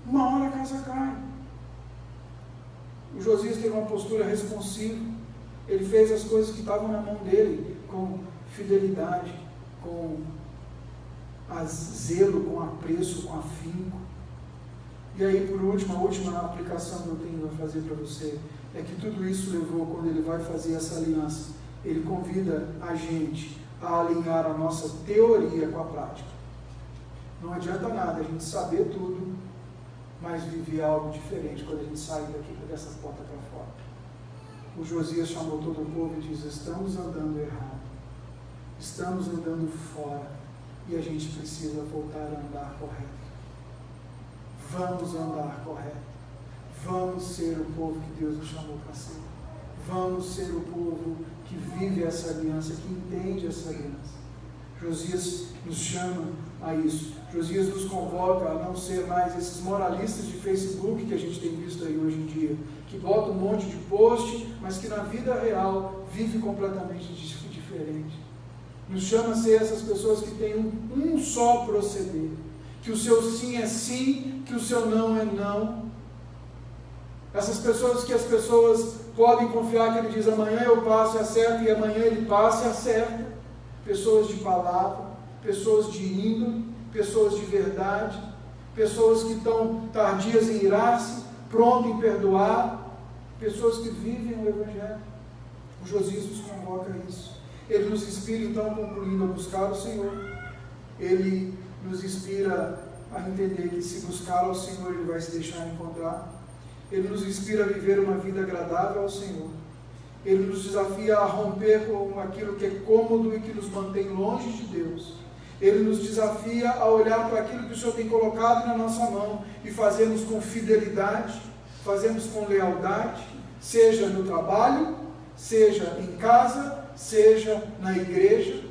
[SPEAKER 1] Uma hora a casa cai. O Josias teve uma postura responsiva. Ele fez as coisas que estavam na mão dele com fidelidade, com zelo, com apreço, com afinco. E aí, por último, a última aplicação que eu tenho a fazer para você é que tudo isso levou, quando ele vai fazer essa aliança, ele convida a gente a alinhar a nossa teoria com a prática. Não adianta nada a gente saber tudo, mas viver algo diferente quando a gente sair dessa porta para fora. O Josias chamou todo o povo e diz: estamos andando errado, estamos andando fora, e a gente precisa voltar a andar correto. Vamos andar correto. Vamos ser o povo que Deus nos chamou para ser. Vamos ser o povo que vive essa aliança, que entende essa aliança. Josias nos chama a isso. Josias nos convoca a não ser mais esses moralistas de Facebook que a gente tem visto aí hoje em dia, que botam um monte de post, mas que na vida real vive completamente diferente. Nos chama a ser essas pessoas que têm um só proceder, que o seu sim é sim, que o seu não é não. Essas pessoas que as pessoas podem confiar que Ele diz: amanhã eu passo e acerto, e amanhã Ele passa e acerta. Pessoas de palavra, pessoas de índole, pessoas de verdade, pessoas que estão tardias em irar-se, prontas em perdoar, pessoas que vivem o Evangelho. O Josias nos convoca a isso. Ele nos inspira, então, concluindo, a buscar o Senhor. Ele nos inspira a entender que, se buscar ao Senhor, Ele vai se deixar encontrar. Ele nos inspira a viver uma vida agradável ao Senhor. Ele nos desafia a romper com aquilo que é cômodo e que nos mantém longe de Deus. Ele nos desafia a olhar para aquilo que o Senhor tem colocado na nossa mão e fazermos com fidelidade, fazermos com lealdade, seja no trabalho, seja em casa, seja na igreja.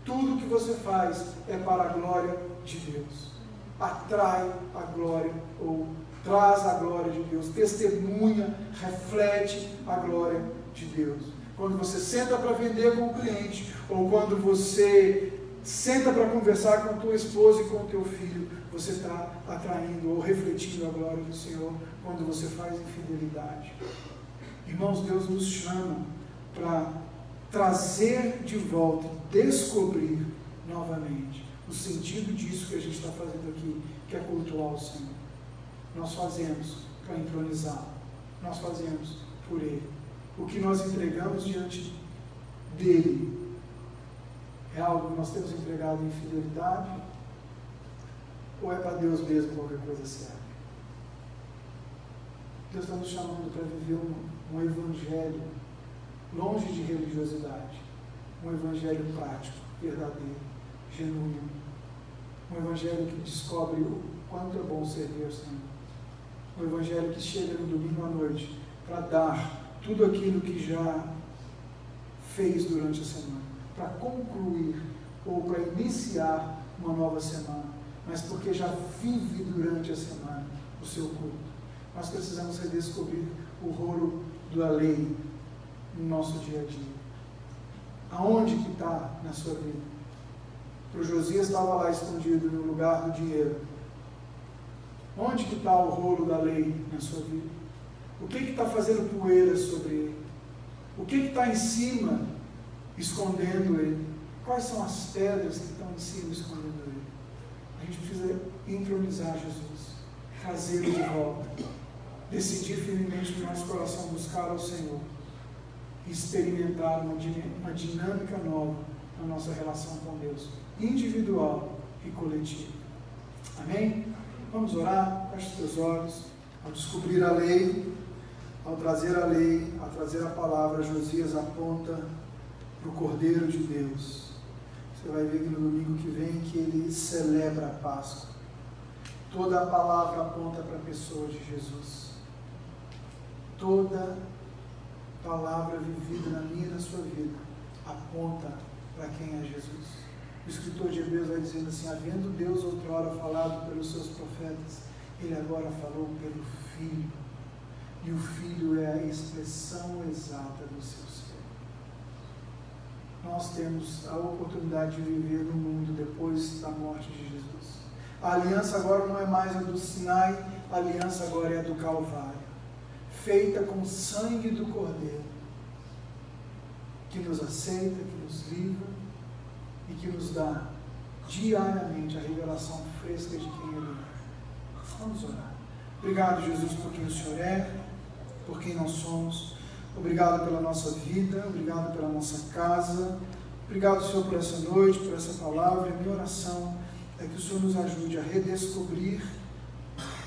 [SPEAKER 1] Tudo que você faz é para a glória de Deus. Atrai a glória, ou traz a glória de Deus, testemunha, reflete a glória de Deus. Quando você senta para vender com o cliente, ou quando você senta para conversar com a tua esposa e com o teu filho, você está atraindo ou refletindo a glória do Senhor quando você faz em fidelidade. Irmãos, Deus nos chama para trazer de volta, descobrir novamente o sentido disso que a gente está fazendo aqui, que é cultuar o Senhor. Nós fazemos para entronizá-lo, nós fazemos por Ele. O que nós entregamos diante dEle é algo que nós temos entregado em fidelidade, ou é para Deus mesmo qualquer coisa serve? Deus está nos chamando para viver um evangelho longe de religiosidade, um evangelho prático, verdadeiro, genuíno, um evangelho que descobre o quanto é bom servir ao Senhor, um evangelho que chega no domingo à noite para dar tudo aquilo que já fez durante a semana, para concluir ou para iniciar uma nova semana, mas porque já vive durante a semana o seu culto. Nós precisamos redescobrir o rolo da lei no nosso dia a dia. Aonde que está na sua vida? O Josias estava lá escondido no lugar do dinheiro. Onde que está o rolo da lei na sua vida? O que está fazendo poeira sobre ele? O que está em cima escondendo ele? Quais são as pedras que estão em cima escondendo ele? A gente precisa entronizar Jesus, trazê-lo de volta, decidir firmemente no nosso coração buscar ao Senhor e experimentar uma dinâmica nova na nossa relação com Deus, individual e coletiva. Amém? Vamos orar, feche os teus olhos. Ao descobrir a lei, ao trazer a lei, ao trazer a palavra, Josias aponta para o Cordeiro de Deus. Você vai ver que no domingo que vem que ele celebra a Páscoa. Toda a palavra aponta para a pessoa de Jesus. Toda palavra vivida na minha e na sua vida aponta para quem é Jesus. O escritor de Hebreus vai dizendo assim: havendo Deus outrora falado pelos seus profetas, Ele agora falou pelo Filho. E o Filho é a expressão exata do seu ser. Nós temos a oportunidade de viver no mundo depois da morte de Jesus. A aliança agora não é mais a do Sinai, a aliança agora é a do Calvário, feita com o sangue do Cordeiro, que nos aceita, que nos livra e que nos dá diariamente a revelação fresca de quem Ele é. Vamos orar. Obrigado, Jesus, por quem o Senhor é, por quem nós somos. Obrigado pela nossa vida, obrigado pela nossa casa. Obrigado, Senhor, por essa noite, por essa palavra. E a minha oração é que o Senhor nos ajude a redescobrir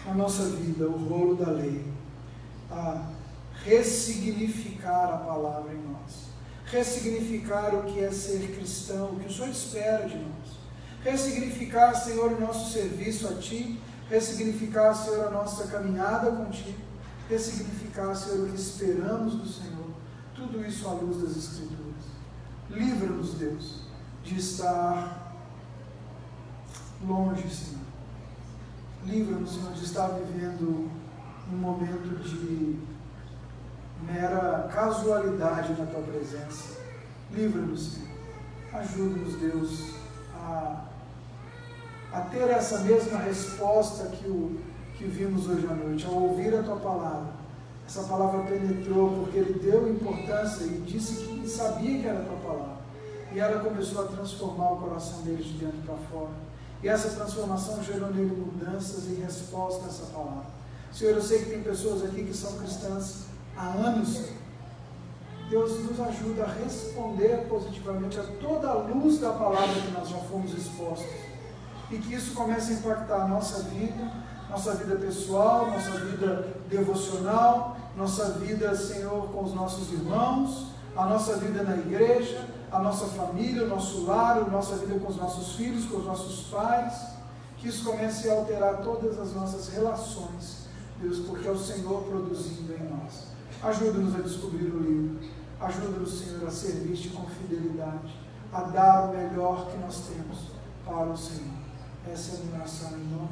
[SPEAKER 1] na nossa vida o rolo da lei, a ressignificar a palavra em nós, ressignificar o que é ser cristão, o que o Senhor espera de nós, ressignificar, Senhor, o nosso serviço a Ti, ressignificar, Senhor, a nossa caminhada contigo, ressignificar, Senhor, o que esperamos do Senhor, tudo isso à luz das Escrituras. Livra-nos, Deus, de estar longe, Senhor. Livra-nos, Senhor, de estar vivendo um momento de mera casualidade na Tua presença. Livra-nos, Senhor. Ajuda-nos, Deus, a ter essa mesma resposta que vimos hoje à noite, ao ouvir a Tua palavra, Essa palavra penetrou porque ele deu importância e disse que sabia que era a tua palavra. E ela começou a transformar o coração dele de dentro para fora. E essa transformação gerou nele mudanças em resposta a essa palavra. Senhor, eu sei que tem pessoas aqui que são cristãs há anos. Deus nos ajuda a responder positivamente a toda a luz da palavra que nós já fomos expostos. E que isso comece a impactar a nossa vida pessoal, nossa vida devocional, nossa vida, Senhor, com os nossos irmãos, a nossa vida na igreja, a nossa família, o nosso lar, a nossa vida com os nossos filhos, com os nossos pais. Que isso comece a alterar todas as nossas relações, Deus, porque é o Senhor produzindo em nós. Ajuda-nos a descobrir o livro. Ajuda-nos, Senhor, a servir-te com fidelidade, a dar o melhor que nós temos para o Senhor. Essa é a minha oração em nome